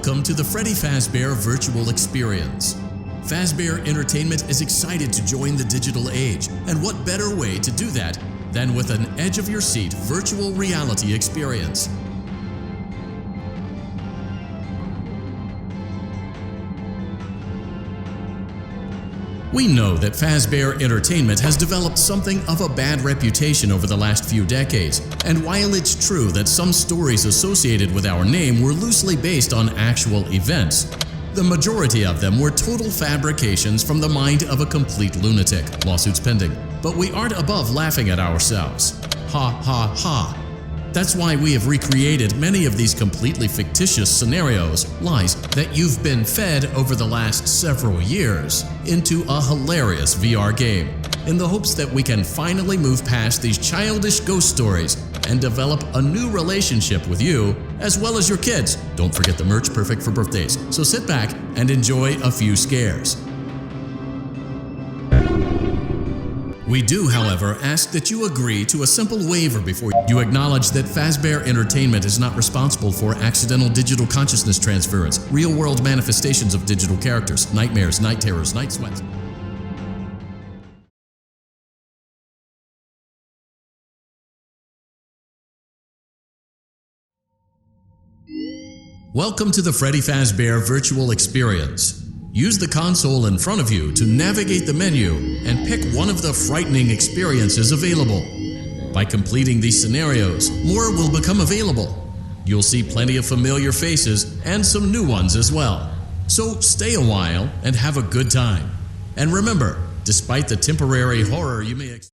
Welcome to the Freddy Fazbear Virtual Experience. Fazbear Entertainment is excited to join the digital age, and what better way to do that than with an edge-of-your-seat virtual reality experience. We know that Fazbear Entertainment has developed something of a bad reputation over the last few decades, and while it's true that some stories associated with our name were loosely based on actual events, the majority of them were total fabrications from the mind of a complete lunatic, lawsuits pending. But we aren't above laughing at ourselves. Ha ha ha. That's why we have recreated many of these completely fictitious scenarios, lies that you've been fed over the last several years, into a hilarious VR game, in the hopes that we can finally move past these childish ghost stories and develop a new relationship with you, as well as your kids. Don't forget the merch, perfect for birthdays. So sit back and enjoy a few scares. We do, however, ask that you agree to a simple waiver before you acknowledge that Fazbear Entertainment is not responsible for accidental digital consciousness transference, real-world manifestations of digital characters, nightmares, night terrors, night sweats. Welcome to the Freddy Fazbear Virtual Experience. Use the console in front of you to navigate the menu and pick one of the frightening experiences available. By completing these scenarios, more will become available. You'll see plenty of familiar faces and some new ones as well. So stay a while and have a good time. And remember, despite the temporary horror you may experience,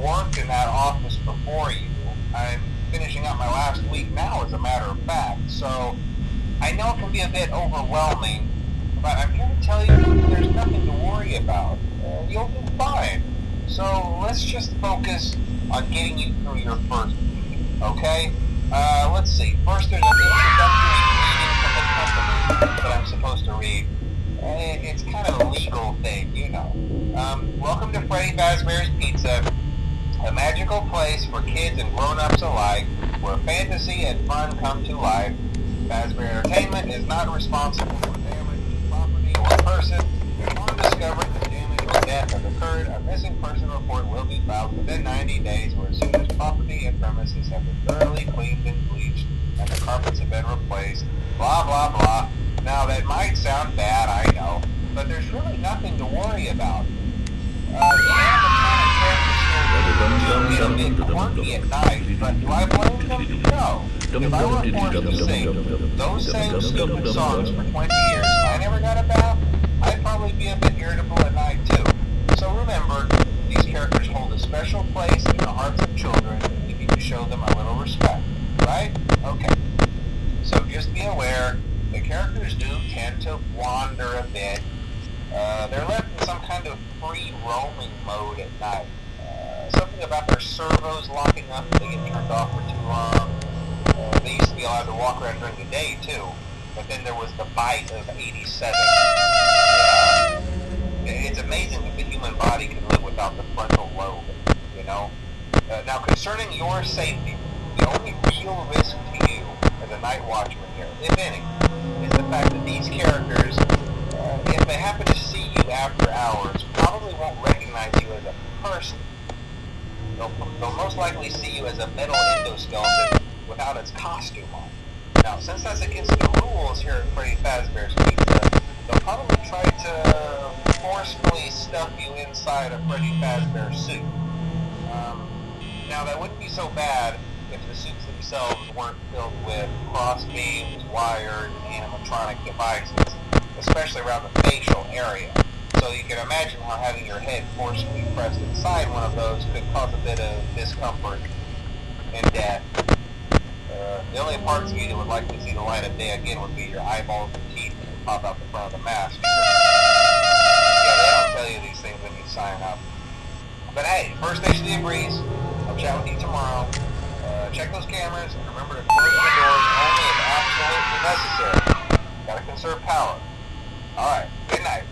worked in that office before you. I'm finishing up my last week now, as a matter of fact, so I know it can be a bit overwhelming, but I'm here to tell you there's nothing to worry about. You'll do fine. So let's just focus on getting you through your first week, okay? Let's see. First, there's an introductory greeting from the company that I'm supposed to read. It's kind of a legal thing, you know. Welcome to Freddy Fazbear's Pizza, a magical place for kids and grown-ups alike, where fantasy and fun come to life. Fazbear Entertainment is not responsible for damage to property or person. Upon discovery that damage or death has occurred, a missing person report will be filed within 90 days, or as soon as property and premises have been thoroughly cleaned and bleached, and the carpets have been replaced. Blah, blah, blah. Now, that might sound bad, I know, but there's really nothing to worry about. The animatronic characters here do get a bit quirky at night, but do I blame them? No. If I were forced to sing those same stupid songs for 20 years and I never got a bath, I'd probably be a bit irritable at night too. So remember, these characters hold a special place in the hearts of children, and you need to show them a little respect, right? Okay. So just be aware, the characters do tend to wander a bit. They're left in some kind of free roaming mode at night. Something about their servos locking up if they get turned off for too long. They used to be allowed to walk around during the day too, but then there was the bite of 87. It's amazing that the human body can live without the frontal lobe, you know? Now concerning your safety, the only real risk to you as a night watchman here, if any, is the fact that these characters, if they happen to see you after hours, probably won't recognize you as a person. They'll most likely see you as a metal endoskeleton without its costume on. Now, since that's against the rules here at Freddy Fazbear's Pizza, they'll probably try to forcefully stuff you inside a Freddy Fazbear suit. Now, that wouldn't be so bad if the suits themselves weren't filled with cross beams, wires, and animatronic devices, especially around the facial area. So you can imagine how having your head forcefully pressed inside one of those could cause a bit of discomfort and death. The only parts of you that would likely see the light of day again would be your eyeballs and teeth that pop out the front of the mask. Yeah, they don't tell you these things when you sign up. But hey, first station of the breeze. I'll chat with you tomorrow. Check those cameras and remember to close the doors only if absolutely necessary. Gotta conserve power. Alright, good night.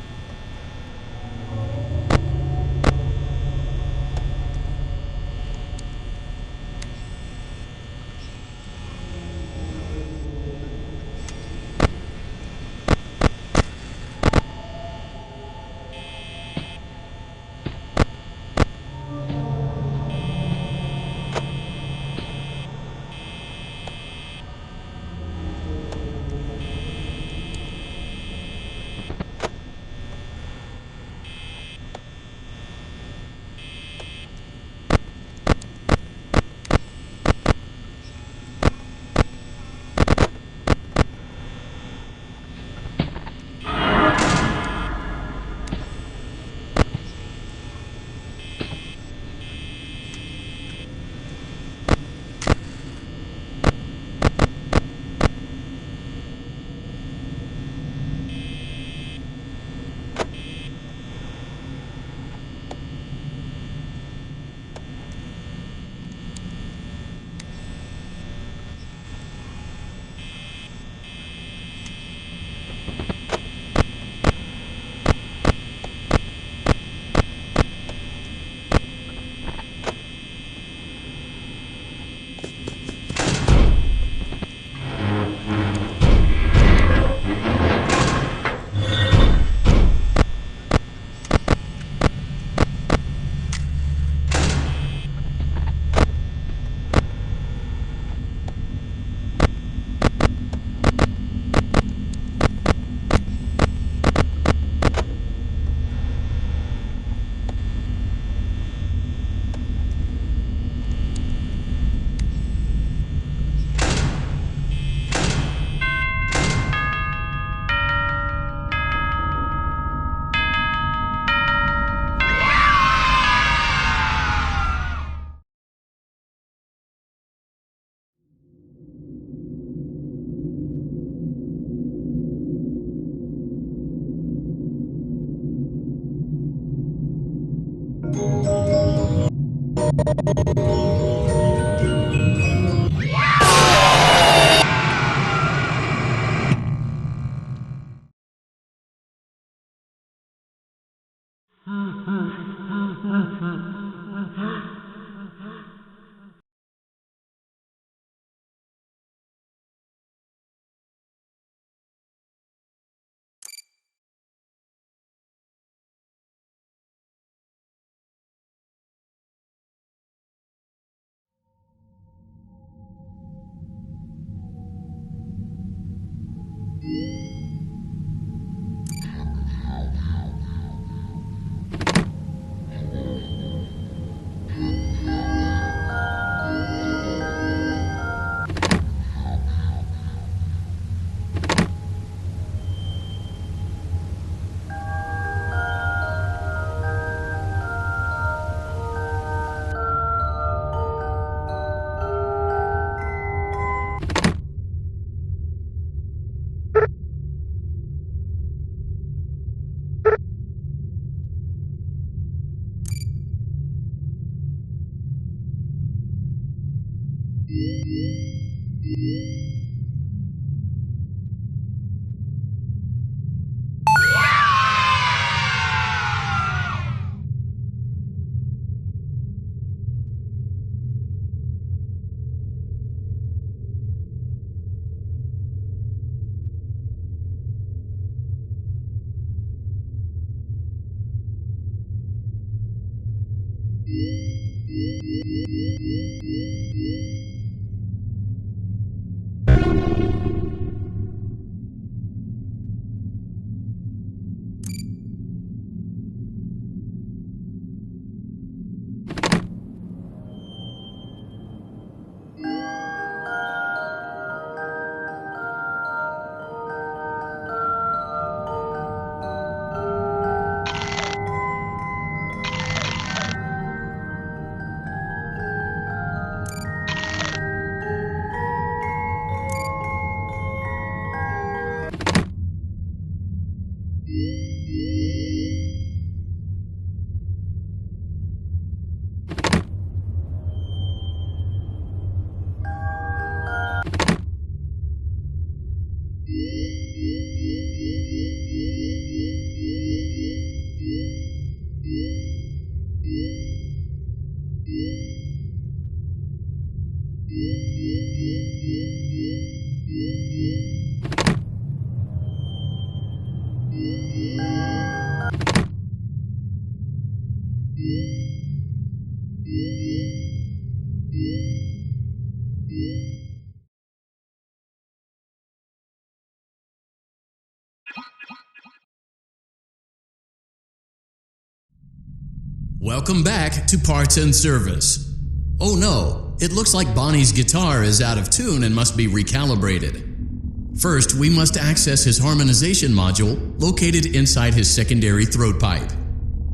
Welcome back to Parts and Service. Oh no, it looks like Bonnie's guitar is out of tune and must be recalibrated. First, we must access his harmonization module located inside his secondary throat pipe.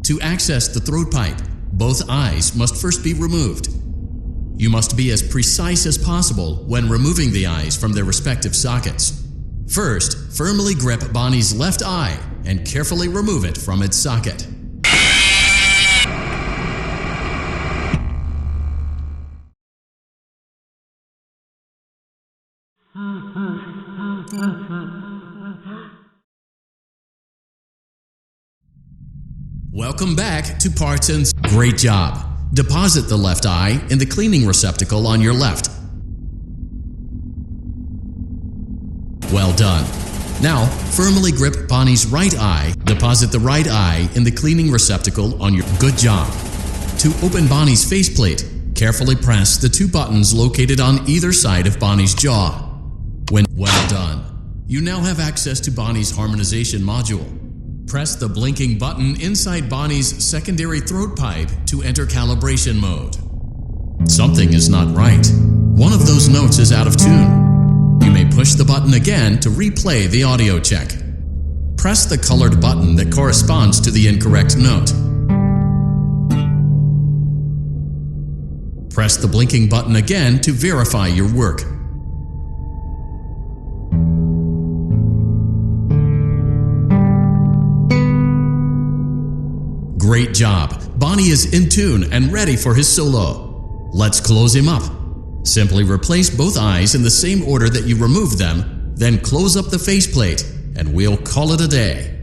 To access the throat pipe, both eyes must first be removed. You must be as precise as possible when removing the eyes from their respective sockets. First, firmly grip Bonnie's left eye and carefully remove it from its socket. Welcome back to Parts and... Great job! Deposit the left eye in the cleaning receptacle on your left. Well done. Now, firmly grip Bonnie's right eye. Deposit the right eye in the cleaning receptacle on your... Good job. To open Bonnie's faceplate, carefully press the two buttons located on either side of Bonnie's jaw. Well done. You now have access to Bonnie's harmonization module. Press the blinking button inside Bonnie's secondary throat pipe to enter calibration mode. Something is not right. One of those notes is out of tune. You may push the button again to replay the audio check. Press the colored button that corresponds to the incorrect note. Press the blinking button again to verify your work. Great job! Bonnie is in tune and ready for his solo. Let's close him up. Simply replace both eyes in the same order that you removed them, then close up the faceplate, and we'll call it a day.